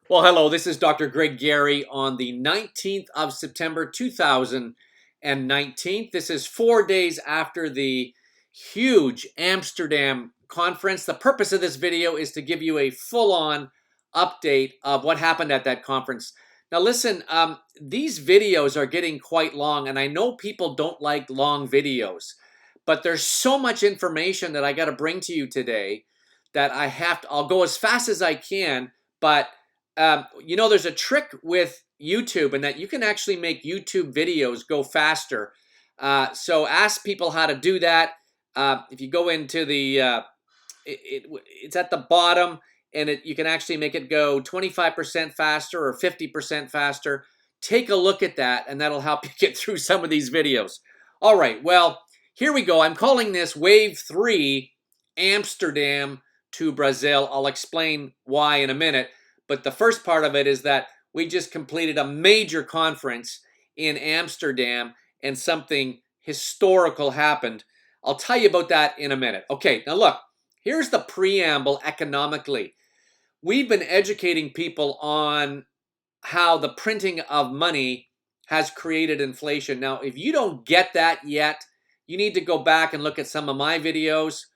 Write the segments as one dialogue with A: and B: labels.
A: Well, hello, this is Dr. Greg Gary on the 19th of September 2019. This is 4 days after the huge Amsterdam conference. The purpose of this video is to give you a full-on update of what happened at that conference. Now listen, these videos are getting quite long, and I know people don't like long videos, but there's so much information that I got to bring to you today that I'll go as fast as I can, but there's a trick with YouTube in that you can actually make YouTube videos go faster. So ask people how to do that. If you go into it's at the bottom, and you can actually make it go 25% faster or 50% faster. Take a look at that, and that'll help you get through some of these videos. All right, well, here we go. I'm calling this Wave 3 Amsterdam to Brazil. I'll explain why in a minute. But the first part of it is that we just completed a major conference in Amsterdam and something historical happened. I'll tell you about that in a minute. Okay, now look, here's the preamble economically. We've been educating people on how the printing of money has created inflation. Now, if you don't get that yet, you need to go back and look at some of my videos.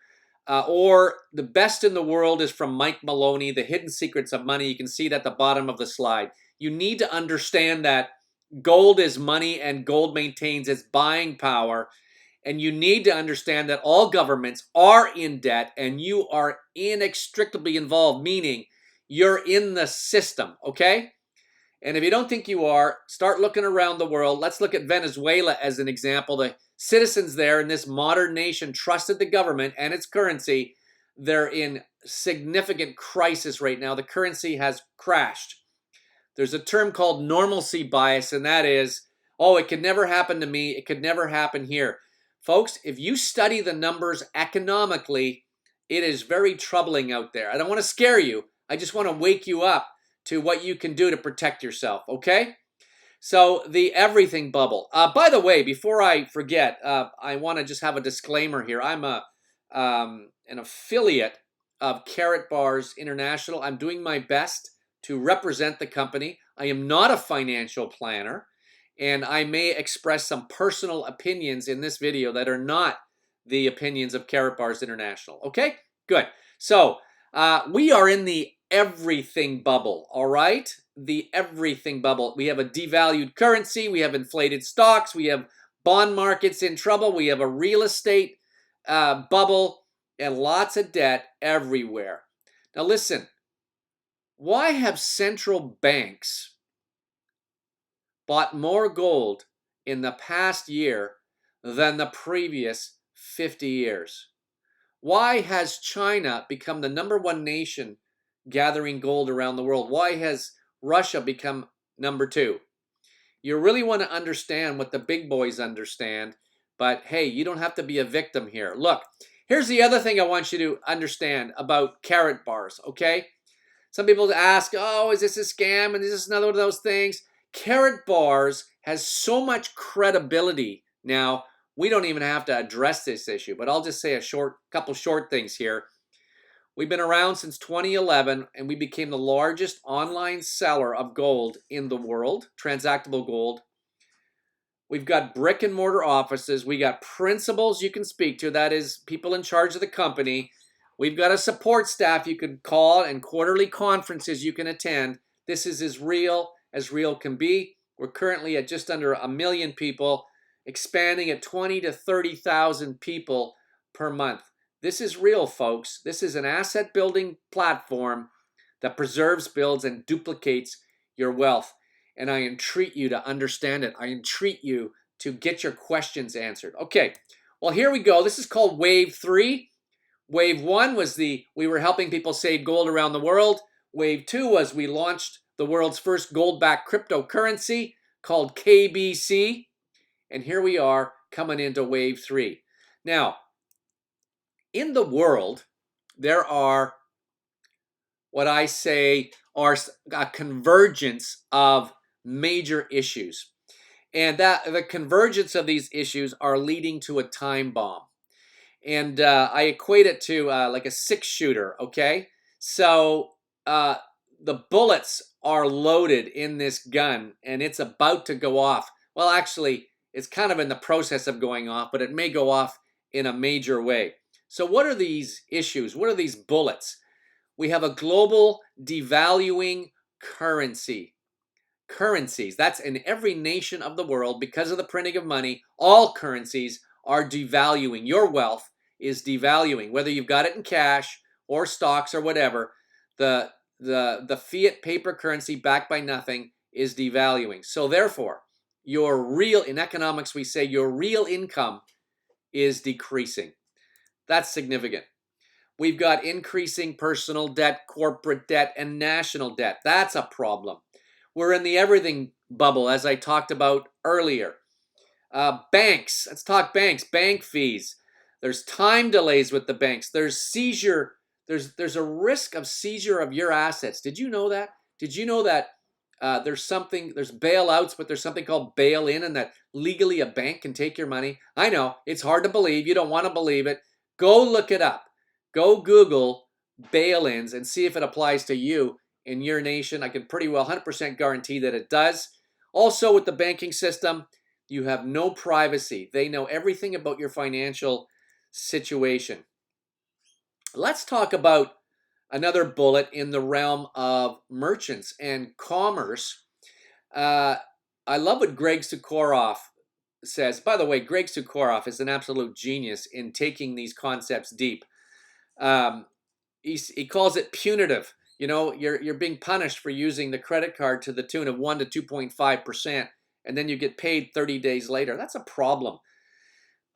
A: Or the best in the world is from Mike Maloney, The Hidden Secrets of Money. You can see it at the bottom of the slide. You need to understand that gold is money and gold maintains its buying power. And you need to understand that all governments are in debt and you are inextricably involved, meaning you're in the system, okay? And if you don't think you are, start looking around the world. Let's look at Venezuela as an example. The citizens there in this modern nation trusted the government and its currency. They're in significant crisis right now. The currency has crashed. There's a term called normalcy bias, and that is, oh, it could never happen to me. It could never happen here. Folks, if you study the numbers economically, it is very troubling out there. I don't want to scare you. I just want to wake you up to what you can do to protect yourself, okay? So the everything bubble. By the way, before I forget, I want to just have a disclaimer here. I'm an affiliate of Karatbars International. I'm doing my best to represent the company. I am not a financial planner, and I may express some personal opinions in this video that are not the opinions of Karatbars International. Okay, good. So we are in the everything bubble, all right? The everything bubble. We have a devalued currency, we have inflated stocks, we have bond markets in trouble, we have a real estate bubble, and lots of debt everywhere. Now listen, why have central banks bought more gold in the past year than the previous 50 years? Why has China become the #1 nation gathering gold around the world? Why has Russia become #2? You really want to understand what the big boys understand, but hey, you don't have to be a victim here. Look, here's the other thing I want you to understand about Karatbars, okay? Some people ask, oh, is this a scam? And is this another one of those things? Karatbars has so much credibility now. We don't even have to address this issue, but I'll just say a couple short things here. We've been around since 2011, and we became the largest online seller of gold in the world, transactable gold. We've got brick and mortar offices. We got principals you can speak to, that is people in charge of the company. We've got a support staff you can call and quarterly conferences you can attend. This is as real can be. We're currently at just under 1 million people, expanding at 20 to 30,000 people per month. This is real, folks. This is an asset building platform that preserves, builds, and duplicates your wealth. And I entreat you to understand it. I entreat you to get your questions answered. Okay, well, here we go. This is called Wave 3. Wave 1 was we were helping people save gold around the world. Wave 2 was we launched the world's first gold-backed cryptocurrency called KBC. And here we are coming into Wave 3. Now, in the world, there are what I say are a convergence of major issues. And that the convergence of these issues are leading to a time bomb. And I equate it to like a 6-shooter, okay? So the bullets are loaded in this gun and it's about to go off. Well, actually, it's kind of in the process of going off, but it may go off in a major way. So what are these issues? What are these bullets? We have a global devaluing currency. Currencies, that's in every nation of the world because of the printing of money. All currencies are devaluing. Your wealth is devaluing, whether you've got it in cash or stocks or whatever. The fiat paper currency backed by nothing is devaluing. So therefore, your real, in economics we say your real income is decreasing. That's significant. We've got increasing personal debt, corporate debt, and national debt. That's a problem. We're in the everything bubble, as I talked about earlier. Banks, let's talk banks, bank fees. There's time delays with the banks. There's seizure. There's a risk of seizure of your assets. Did you know that? Did you know that there's bailouts, but there's something called bail-in, and that legally a bank can take your money? I know, it's hard to believe. You don't want to believe it. Go look it up. Go Google bail-ins and see if it applies to you in your nation. I can pretty well 100% guarantee that it does. Also, with the banking system, you have no privacy. They know everything about your financial situation. Let's talk about another bullet in the realm of merchants and commerce. I love what Greg Sukhorov says. By the way, Greg Sukhorov is an absolute genius in taking these concepts deep. He calls it punitive. You know, you're being punished for using the credit card to the tune of 1 to 2.5%, and then you get paid 30 days later. That's a problem.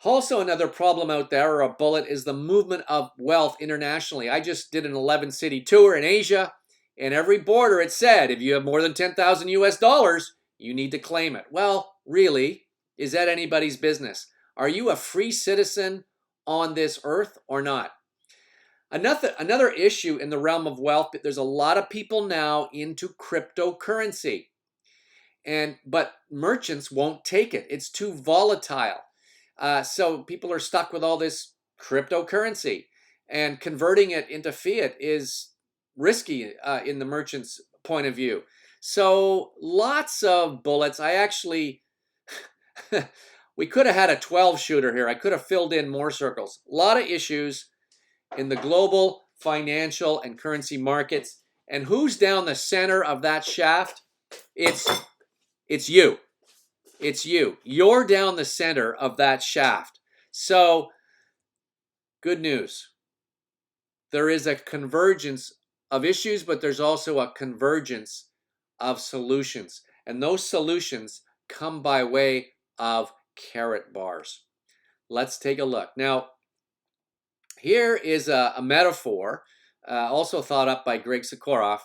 A: Also, another problem out there, or a bullet, is the movement of wealth internationally. I just did an 11-city tour in Asia, and every border it said, if you have more than 10,000 US dollars, you need to claim it. Well, really, is that anybody's business? Are you a free citizen on this earth or not? Another issue in the realm of wealth, there's a lot of people now into cryptocurrency. But merchants won't take it. It's too volatile. So people are stuck with all this cryptocurrency, and converting it into fiat is risky in the merchant's point of view. So lots of bullets. I actually, we could have had a 12 shooter here. I could have filled in more circles. A lot of issues in the global financial and currency markets. And who's down the center of that shaft? It's you. It's you. You're down the center of that shaft. So, good news. There is a convergence of issues, but there's also a convergence of solutions. And those solutions come by way of Karatbars. Let's take a look. Now, here is a metaphor, also thought up by Greg Sukhorov,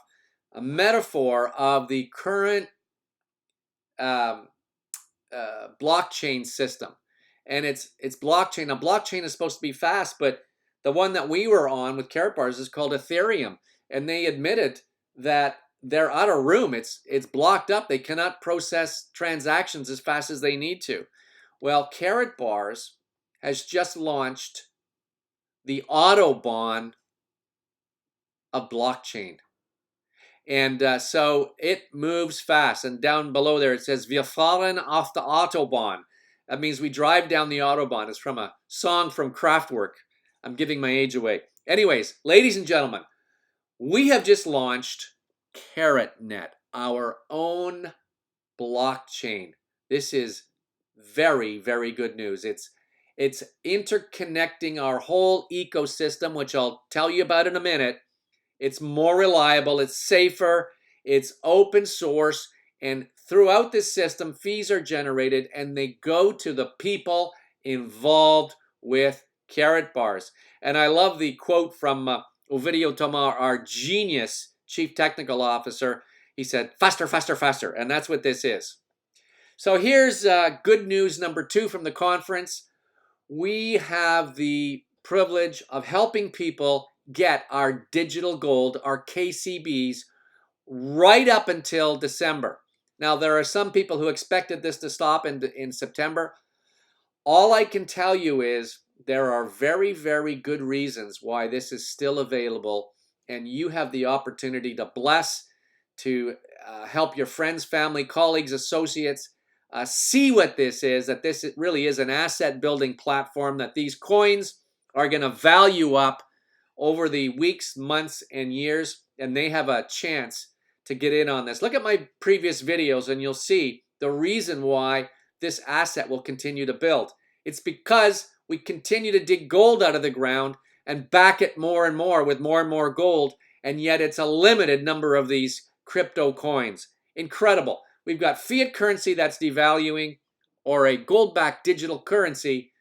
A: a metaphor of the current blockchain system. And it's blockchain. Now, blockchain is supposed to be fast, but the one that we were on with Karatbars is called Ethereum. And they admitted that they're out of room. It's blocked up. They cannot process transactions as fast as they need to. Well, Karatbars has just launched the Autobahn of blockchain. And so it moves fast. And down below there it says, Wir fahren auf der Autobahn. That means we drive down the Autobahn. It's from a song from Kraftwerk. I'm giving my age away. Anyways, ladies and gentlemen, we have just launched CaratNet, our own blockchain. This is very, very good news. It's interconnecting our whole ecosystem, which I'll tell you about in a minute. It's more reliable, it's safer, it's open source, and throughout this system, fees are generated and they go to the people involved with Karatbars. And I love the quote from Ovidio Tomar, our genius chief technical officer. He said, faster, faster, faster. And that's what this is. So here's good news number 2 from the conference. We have the privilege of helping people get our digital gold, our KCBs, right up until December. Now, there are some people who expected this to stop in September. All I can tell you is there are very, very good reasons why this is still available, and you have the opportunity to bless, to help your friends, family, colleagues, associates see what this is, that this really is an asset building platform, that these coins are going to value up over the weeks, months, and years, and they have a chance to get in on this. Look at my previous videos and you'll see the reason why this asset will continue to build. It's because we continue to dig gold out of the ground and back it more and more with more and more gold, and yet it's a limited number of these crypto coins. Incredible. We've got fiat currency that's devaluing, or a gold-backed digital currency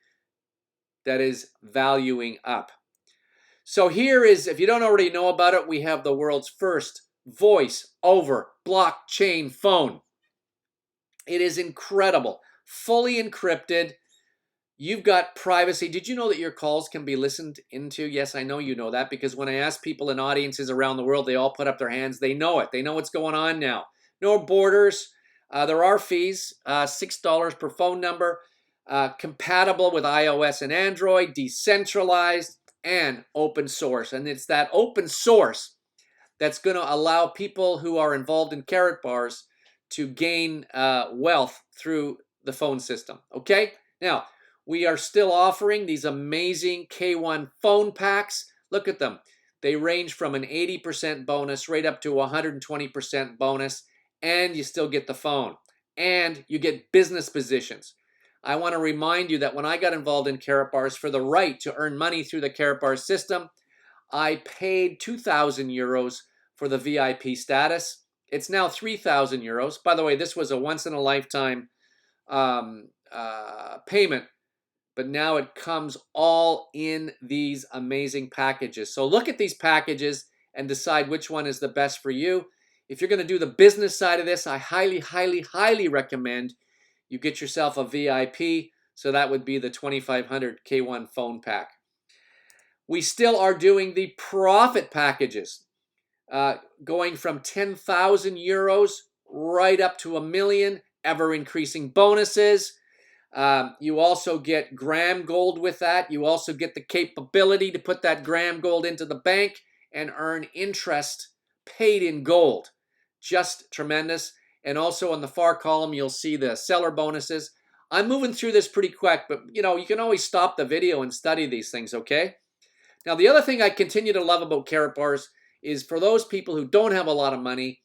A: that is valuing up. So here is, if you don't already know about it, we have the world's first voice over blockchain phone. It is incredible, fully encrypted. You've got privacy. Did you know that your calls can be listened into? Yes, I know you know that, because when I ask people in audiences around the world, they all put up their hands. They know it. They know what's going on now. No borders. There are fees, $6 per phone number, compatible with iOS and Android, decentralized, and open source. And it's that open source that's going to allow people who are involved in Karatbars to gain wealth through the phone system. Okay? Now, we are still offering these amazing K1 phone packs. Look at them. They range from an 80% bonus right up to 120% bonus, and you still get the phone. And you get business positions. I want to remind you that when I got involved in Karatbars for the right to earn money through the Karatbars system, I paid 2,000 euros for the VIP status. It's now 3,000 euros. By the way, this was a once-in-a-lifetime payment, but now it comes all in these amazing packages. So look at these packages and decide which one is the best for you. If you're going to do the business side of this, I highly, highly, highly recommend you get yourself a VIP. So that would be the 2500 K1 phone pack. We still are doing the profit packages, going from 10,000 euros right up to 1 million, ever increasing bonuses. You also get gram gold with that. You also get the capability to put that gram gold into the bank and earn interest paid in gold. Just tremendous. And also on the far column, you'll see the seller bonuses. I'm moving through this pretty quick, but you can always stop the video and study these things, okay? Now, the other thing I continue to love about Karatbars is for those people who don't have a lot of money,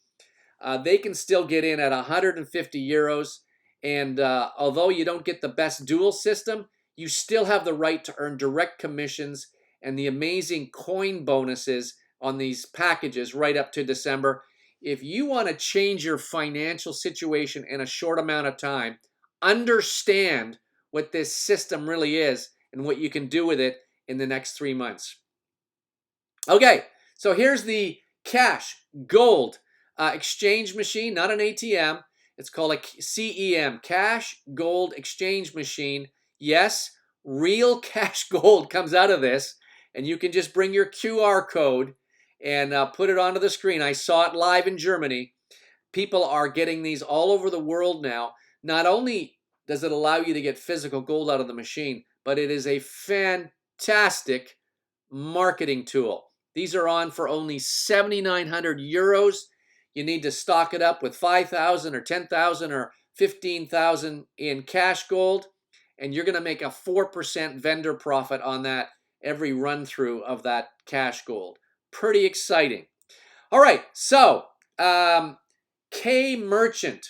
A: they can still get in at 150 euros. And although you don't get the best dual system, you still have the right to earn direct commissions and the amazing coin bonuses on these packages right up to December. If you want to change your financial situation in a short amount of time, understand what this system really is and what you can do with it in the next 3 months. Okay, so here's the cash gold exchange machine, not an ATM. It's called a CEM, Cash Gold Exchange Machine. Yes, real cash gold comes out of this, and you can just bring your QR code and put it onto the screen. I saw it live in Germany. People are getting these all over the world now. Not only does it allow you to get physical gold out of the machine, but it is a fantastic marketing tool. These are on for only 7,900 euros. You need to stock it up with 5,000 or 10,000 or 15,000 in cash gold, and you're going to make a 4% vendor profit on that every run through of that cash gold. Pretty exciting. All right, so K Merchant.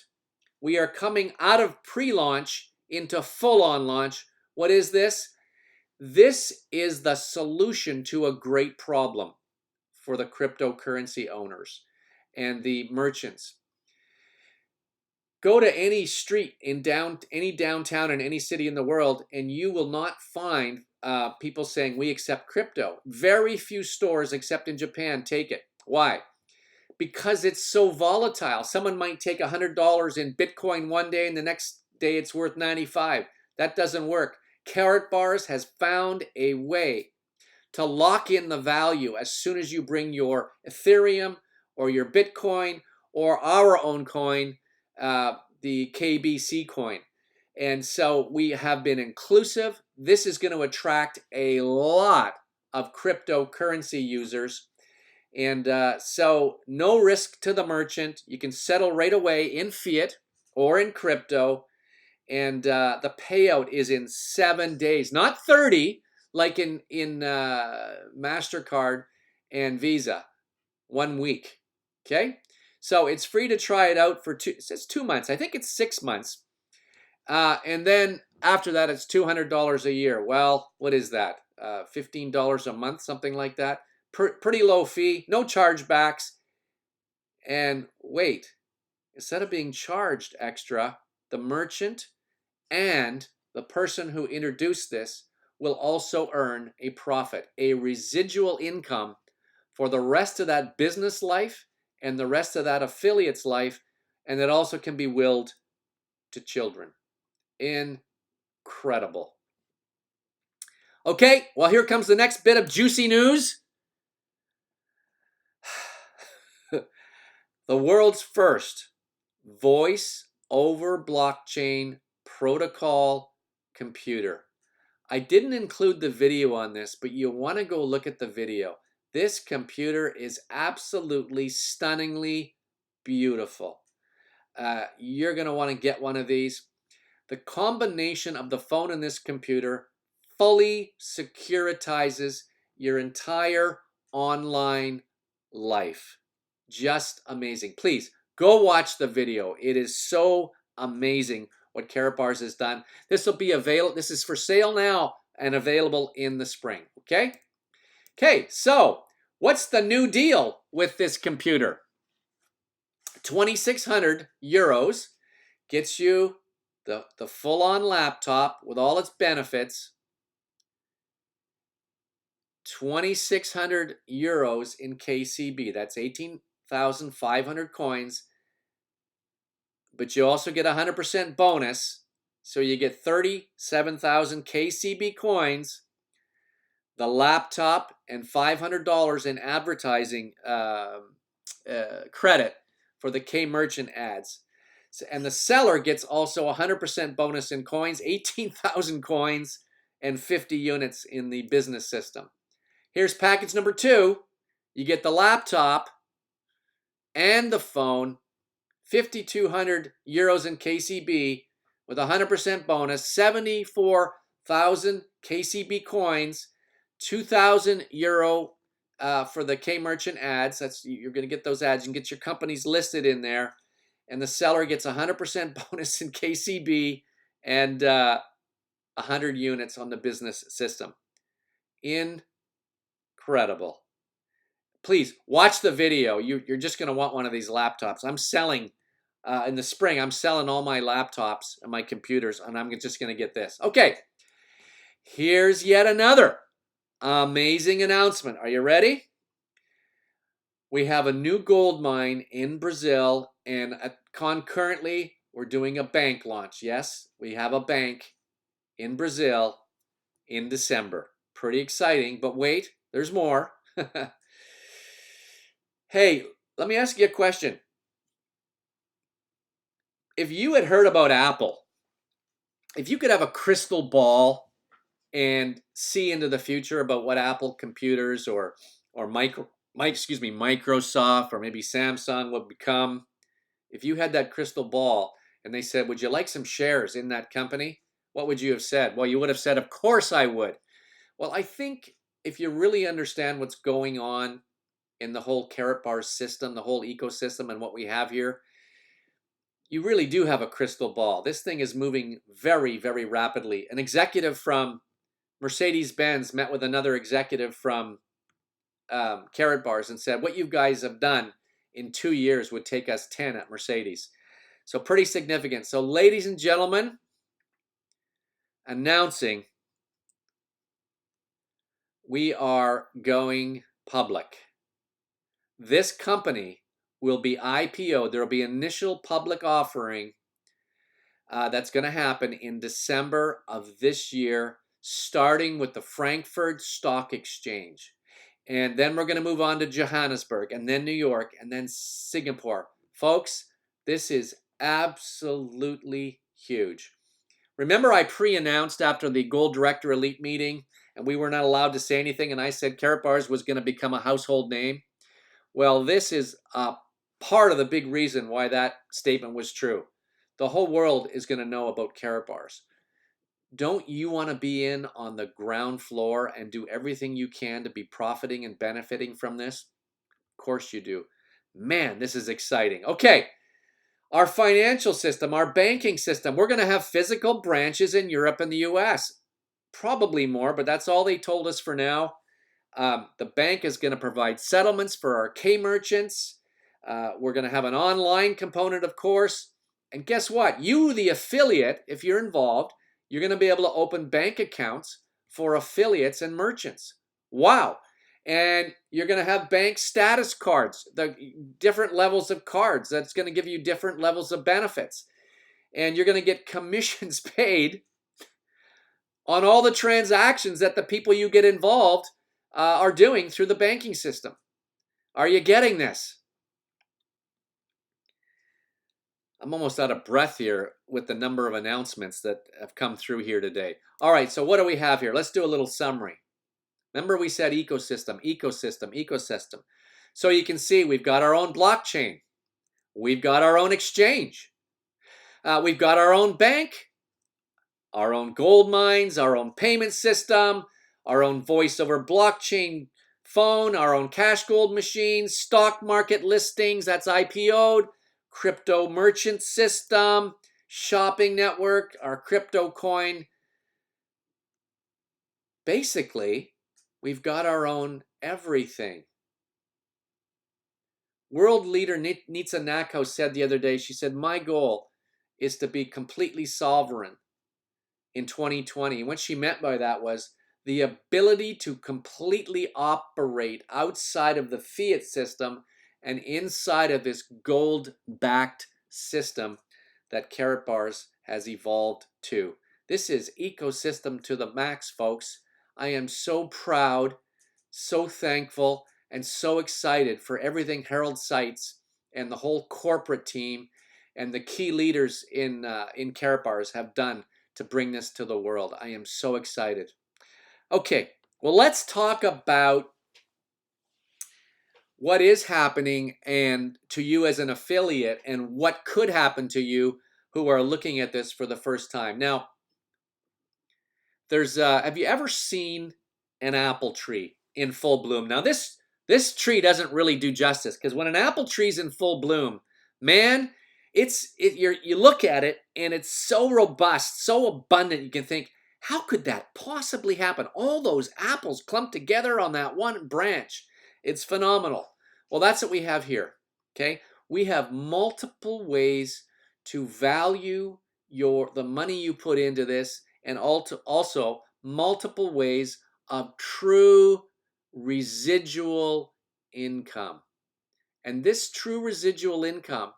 A: We are coming out of pre-launch into full-on launch. What is this? This is the solution to a great problem for the cryptocurrency owners and the merchants. Go to any street in any downtown in any city in the world, and you will not find people saying, we accept crypto. Very few stores, except in Japan, take it. Why? Because it's so volatile. Someone might take $100 in Bitcoin one day, and the next day it's worth 95. That doesn't work. Karatbars has found a way to lock in the value as soon as you bring your Ethereum or your Bitcoin or our own coin, the KBC coin. And so we have been inclusive. This is going to attract a lot of cryptocurrency users. And so no risk to the merchant. You can settle right away in fiat or in crypto. And the payout is in 7 days, not 30 like in MasterCard and Visa, 1 week. Okay, so it's free to try it out for it says 2 months. I think it's 6 months, and then after that it's $200 a year. Well, what is that? $15 a month, something like that. Pretty low fee, no chargebacks. And wait, instead of being charged extra, the merchant and the person who introduced this will also earn a profit, a residual income for the rest of that business life and the rest of that affiliate's life, and it also can be willed to children. Incredible. Okay, well, here comes the next bit of juicy news. The world's first voice over blockchain protocol computer. I didn't include the video on this, but you want to go look at the video. This computer is absolutely stunningly beautiful. You're going to want to get one of these. The combination of the phone and this computer fully securitizes your entire online life. Just amazing. Please go watch the video. It is so amazing what Karatbars has done. This will be available. This is for sale now and available in the spring. Okay? Okay, so what's the new deal with this computer? 2,600 euros gets you the full-on laptop with all its benefits. 2,600 euros in KCB. That's 18,500 coins. But you also get 100% bonus. So you get 37,000 KCB coins, the laptop, and $500 in advertising credit for the K Merchant ads. And the seller gets also 100% bonus in coins, 18,000 coins, and 50 units in the business system. Here's package number 2. You get the laptop and the phone, 5,200 euros in KCB with 100% bonus, 74,000 KCB coins, 2,000 euro for the K Merchant ads. You're going to get those ads. You can get your companies listed in there. And the seller gets 100% bonus in KCB and 100 units on the business system. Incredible. Please watch the video. You're just going to want one of these laptops. I'm selling, in the spring, I'm selling all my laptops and my computers, and I'm just going to get this. Okay, here's yet another amazing announcement. Are you ready? We have a new gold mine in Brazil, and concurrently, we're doing a bank launch. Yes, we have a bank in Brazil in December. Pretty exciting, but wait, there's more. Hey, let me ask you a question. If you had heard about Apple, if you could have a crystal ball and see into the future about what Apple computers or Microsoft or maybe Samsung would become, if you had that crystal ball and they said, would you like some shares in that company? What would you have said? Well, you would have said, of course I would. Well, I think if you really understand what's going on in the whole Karatbars system, the whole ecosystem and what we have here, you really do have a crystal ball. This thing is moving very, very rapidly. An executive from Mercedes-Benz met with another executive from Karatbars and said, what you guys have done in 2 years would take us 10 at Mercedes. So pretty significant. So ladies and gentlemen, announcing we are going public. This company will be IPO. There will be initial public offering that's going to happen in December of this year, starting with the Frankfurt Stock Exchange. And then we're going to move on to Johannesburg, and then New York, and then Singapore. Folks, this is absolutely huge. Remember, I pre-announced after the Gold Director Elite meeting, and we were not allowed to say anything, and I said Karatbars was going to become a household name. Well, this is part of the big reason why that statement was true. The whole world is going to know about Karatbars. Don't you want to be in on the ground floor and do everything you can to be profiting and benefiting from this? Of course you do. Man, this is exciting. Okay, our financial system, our banking system, we're going to have physical branches in Europe and the US. Probably more, but that's all they told us for now. The bank is going to provide settlements for our K merchants. We're going to have an online component, of course. And guess what? You, the affiliate, if you're involved, you're going to be able to open bank accounts for affiliates and merchants. Wow. And you're going to have bank status cards, the different levels of cards. That's going to give you different levels of benefits. And you're going to get commissions paid on all the transactions that the people you get involved are doing through the banking system. Are you getting this? I'm almost out of breath here with the number of announcements that have come through here today. All right, so what do we have here? Let's do a little summary. Remember we said ecosystem, ecosystem, ecosystem. So you can see we've got our own blockchain. We've got our own exchange. We've got our own bank, our own gold mines, our own payment system, our own voice over blockchain phone, our own cash gold machines, stock market listings, that's IPO'd, crypto merchant system, shopping network, our crypto coin. Basically, we've got our own everything. World leader Nitsa Nako said the other day, she said, my goal is to be completely sovereign in 2020. And what she meant by that was the ability to completely operate outside of the fiat system and inside of this gold-backed system that Karatbars has evolved to. This is ecosystem to the max, folks. I am so proud, so thankful, and so excited for everything Harold Seitz and the whole corporate team and the key leaders in Karatbars have done to bring this to the world. I am so excited. Okay, well, let's talk about what is happening and to you as an affiliate and what could happen to you who are looking at this for the first time. Now, have you ever seen an apple tree in full bloom? Now, this tree doesn't really do justice, because when an apple tree's in full bloom, man, you look at it and it's so robust, so abundant, you can think, how could that possibly happen? All those apples clumped together on that one branch. It's phenomenal. Well, that's what we have here, okay? We have multiple ways to value the money you put into this, and also multiple ways of true residual income. And this true residual income,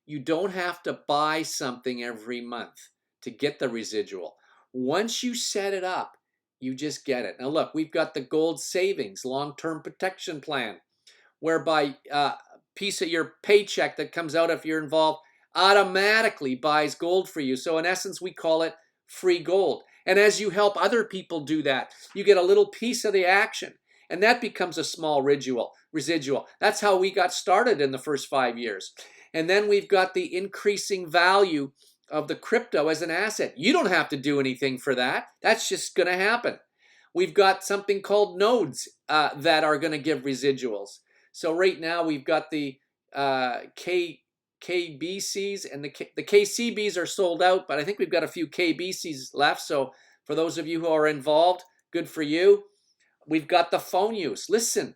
A: you don't have to buy something every month to get the residual. Once you set it up, you just get it. Now look, we've got the gold savings long-term protection plan, whereby a piece of your paycheck that comes out if you're involved automatically buys gold for you. So in essence, we call it free gold. And as you help other people do that, you get a little piece of the action. And that becomes a small residual. That's how we got started in the first 5 years. And then we've got the increasing value of the crypto as an asset. You don't have to do anything for that. That's just going to happen. We've got something called nodes that are going to give residuals. So right now we've got the KBCs, and the KCBs are sold out, but I think we've got a few KBCs left. So for those of you who are involved, good for you. We've got the phone use. Listen,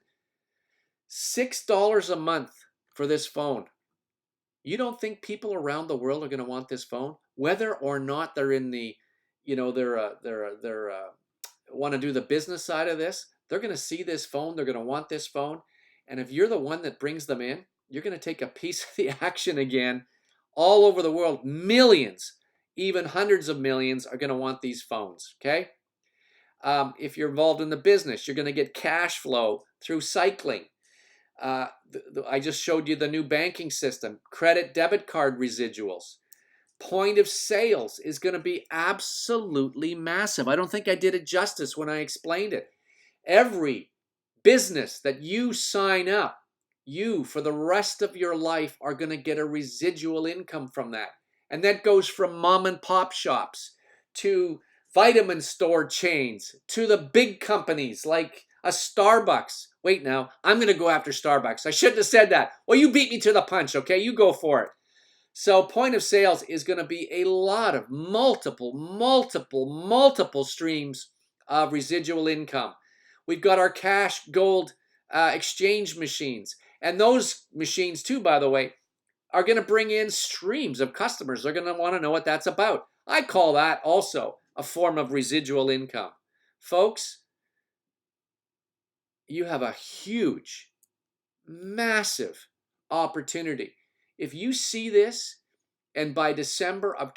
A: $6 a month for this phone. You don't think people around the world are going to want this phone, whether or not they're in the, want to do the business side of this? They're going to see this phone. They're going to want this phone. And if you're the one that brings them in, you're going to take a piece of the action again. All over the world, millions, even hundreds of millions are going to want these phones, okay? If you're involved in the business, you're going to get cash flow through cycling. I just showed you the new banking system, credit debit card residuals. Point of sales is going to be absolutely massive. I don't think I did it justice when I explained it. Every business that you sign up, you, for the rest of your life, are going to get a residual income from that. And that goes from mom and pop shops to vitamin store chains to the big companies like a Starbucks. Wait now, I'm going to go after Starbucks. I shouldn't have said that. Well, you beat me to the punch, okay? You go for it. So point of sales is going to be a lot of multiple streams of residual income. We've got our cash gold exchange machines. And those machines too, by the way, are going to bring in streams of customers. They're going to want to know what that's about. I call that also a form of residual income. Folks, you have a huge, massive opportunity. If you see this, and by December of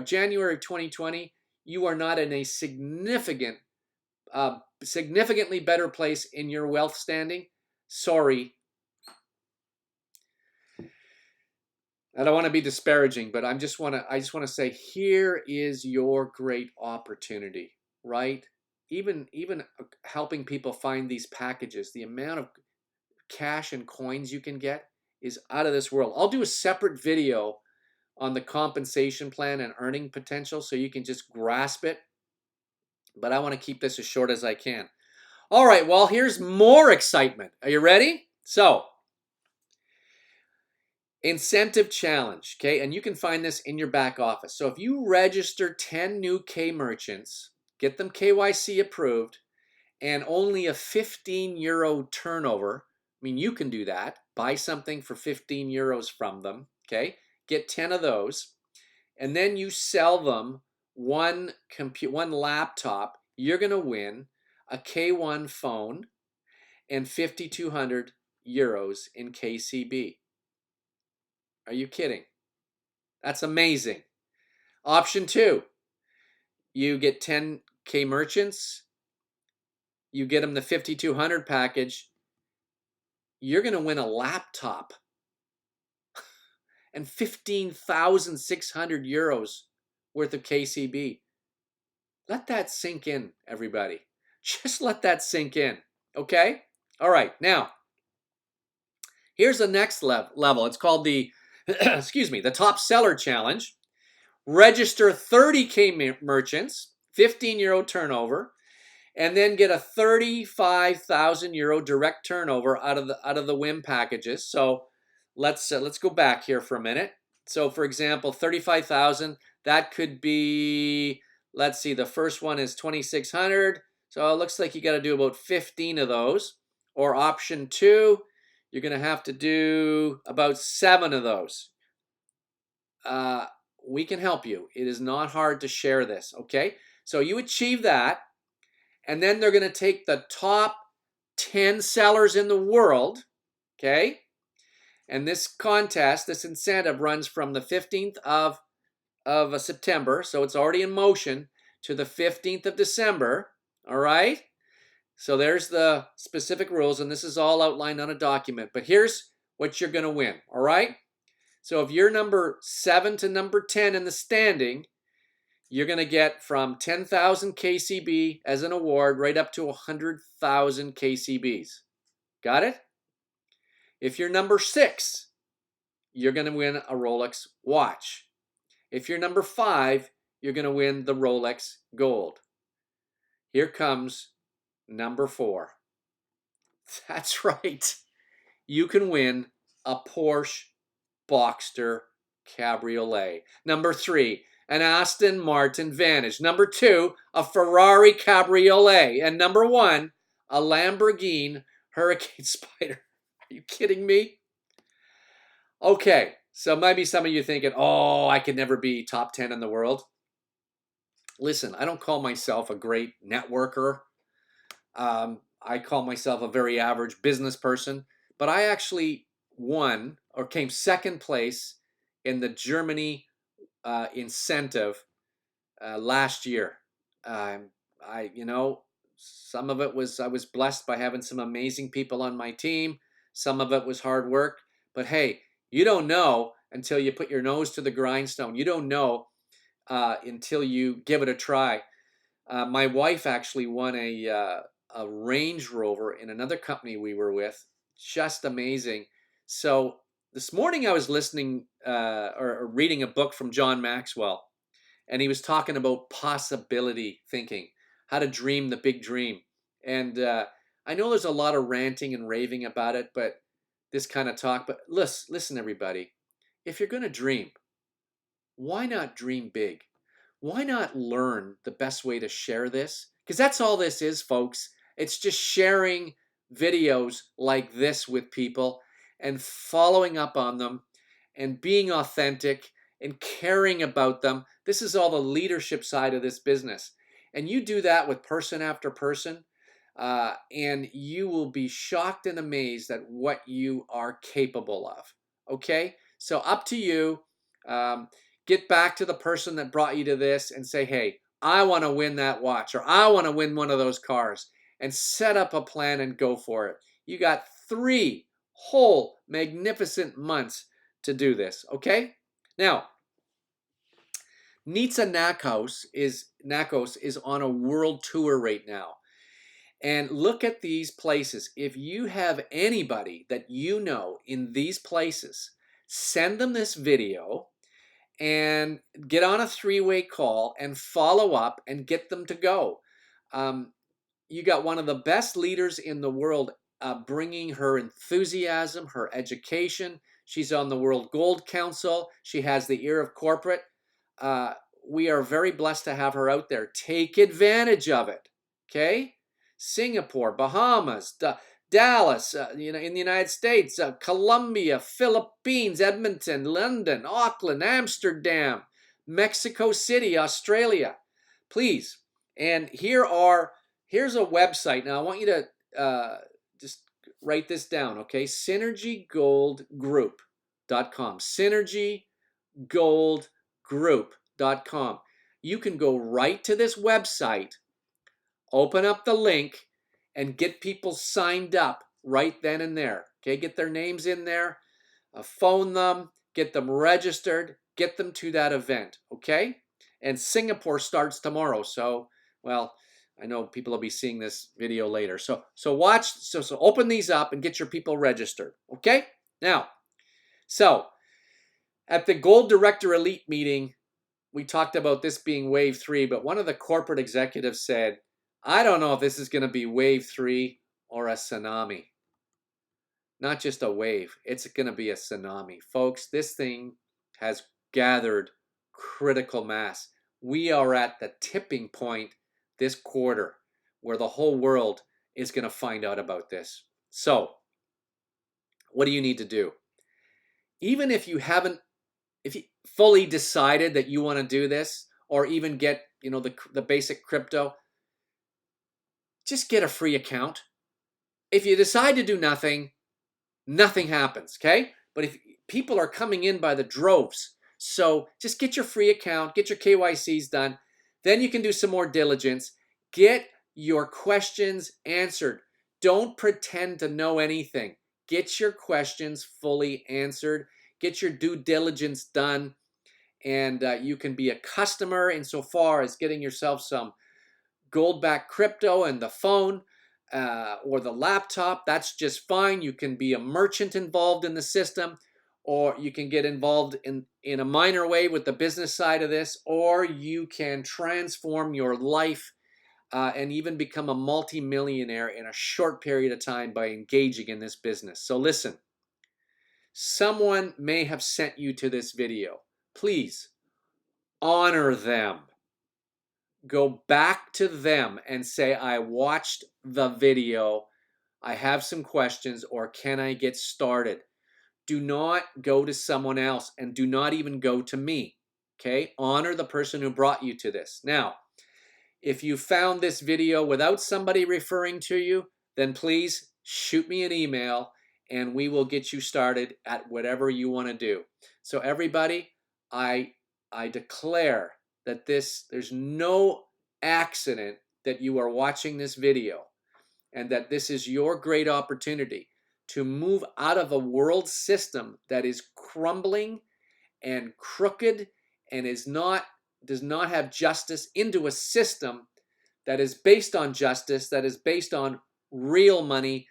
A: January of 2020, you are not in a significantly better place in your wealth standing, sorry. I don't want to be disparaging, but I just want to say, here is your great opportunity, right? Even helping people find these packages, the amount of cash and coins you can get is out of this world. I'll do a separate video on the compensation plan and earning potential so you can just grasp it. But I want to keep this as short as I can. All right, well, here's more excitement. Are you ready? So, incentive challenge, okay? And you can find this in your back office. So if you register 10 new K merchants, get them KYC approved, and only a 15 euro turnover, I mean, you can do that. Buy something for 15 euros from them, okay? Get 10 of those, and then you sell them one laptop, you're going to win a K1 phone and 5,200 euros in KCB. Are you kidding? That's amazing. Option 2, you get 10 K merchants, you get them the 5,200 package, you're going to win a laptop and 15,600 euros worth of KCB. Let that sink in, everybody. Just let that sink in, okay? All right, now, here's the next level. It's called the, the Top Seller Challenge. Register 30 K merchants, 15 euro turnover, and then get a 35,000 euro direct turnover out of the WIM packages. So let's go back here for a minute. So for example, 35,000, that could be, let's see, the first one is 2,600. So it looks like you got to do about 15 of those. Or option 2, you're going to have to do about 7 of those. We can help you. It is not hard to share this, okay? So you achieve that, and then they're going to take the top 10 sellers in the world, okay? And this contest, this incentive runs from the 15th of September, so it's already in motion, to the 15th of December, all right? So there's the specific rules, and this is all outlined on a document. But here's what you're going to win, all right? So if you're number 7 to number 10 in the standing, you're going to get from 10,000 KCB as an award right up to 100,000 KCBs. Got it? If you're number 6, you're going to win a Rolex watch. If you're number 5, you're going to win the Rolex Gold. Here comes number 4. That's right. You can win a Porsche Boxster Cabriolet. Number 3, an Aston Martin Vantage. Number 2, a Ferrari Cabriolet. And number 1, a Lamborghini Hurricane Spider. Are you kidding me? Okay, so maybe some of you thinking, oh, I could never be top 10 in the world. Listen, I don't call myself a great networker. I call myself a very average business person. But I actually won or came second place in the Germany incentive last year. Some of it was I was blessed by having some amazing people on my team. Some of it was hard work. But hey, you don't know until you put your nose to the grindstone. You don't know until you give it a try. My wife actually won a Range Rover in another company we were with. just amazing. So this morning I was listening or reading a book from John Maxwell, and he was talking about possibility thinking, how to dream the big dream. And I know there's a lot of ranting and raving about it, but this kind of talk. But listen, everybody, if you're going to dream, why not dream big? Why not learn the best way to share this? Because that's all this is, folks. It's just sharing videos like this with people and following up on them and being authentic and caring about them. This is all the leadership side of this business. And you do that with person after person, and you will be shocked and amazed at what you are capable of. Okay? So, up to you. Um, Get back to the person that brought you to this and say, hey, I want to win that watch, or I want to win one of those cars, and set up a plan and go for it. You got 3 whole magnificent months to do this, okay? Now, Nitsa Nakos is on a world tour right now. And look at these places. If you have anybody that you know in these places, send them this video and get on a 3-way call and follow up and get them to go. You got one of the best leaders in the world bringing her enthusiasm, her education. She's on the World Gold Council. She has the ear of corporate. We are very blessed to have her out there. Take advantage of it. Okay? Singapore, Bahamas, Dallas, in the United States, Colombia, Philippines, Edmonton, London, Auckland, Amsterdam, Mexico City, Australia. Please. And here's a website. Now I want you to just write this down, okay? SynergyGoldGroup.com. SynergyGoldGroup.com. You can go right to this website, open up the link, and get people signed up right then and there. Okay, get their names in there, phone them, get them registered, get them to that event. Okay, and Singapore starts tomorrow. So, well, I know people will be seeing this video later. So open these up and get your people registered. Okay, now, so at the Gold Director Elite meeting, we talked about this being wave 3, but one of the corporate executives said, I don't know if this is going to be wave 3 or a tsunami. Not just a wave, it's going to be a tsunami. Folks, this thing has gathered critical mass. We are at the tipping point this quarter where the whole world is going to find out about this. So, what do you need to do? Even if you haven't fully decided that you want to do this, or even get, the basic crypto, just get a free account. If you decide to do nothing, nothing happens, okay? But if people are coming in by the droves, so just get your free account, get your KYCs done, then you can do some more diligence. Get your questions answered. Don't pretend to know anything. Get your questions fully answered. Get your due diligence done, and you can be a customer insofar as getting yourself some gold-backed crypto and the phone or the laptop. That's just fine. You can be a merchant involved in the system, or you can get involved in a minor way with the business side of this, or you can transform your life and even become a multimillionaire in a short period of time by engaging in this business. So listen, someone may have sent you to this video. Please honor them. Go back to them and say, I watched the video, I have some questions, or can I get started? Do not go to someone else, and do not even go to me. Okay? Honor the person who brought you to this. Now, if you found this video without somebody referring to you, then please shoot me an email and we will get you started at whatever you want to do. So everybody, I declare that there's no accident that you are watching this video, and that this is your great opportunity to move out of a world system that is crumbling and crooked and does not have justice, into a system that is based on justice, that is based on real money.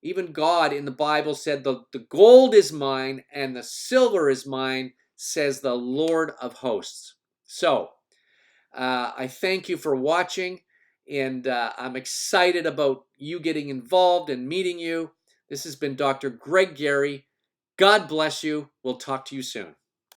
A: Even God in the Bible said, the gold is mine and the silver is mine, says the Lord of hosts. So I thank you for watching, and I'm excited about you getting involved and meeting you. This has been Dr. Greg Gary. God bless you. We'll talk to you soon.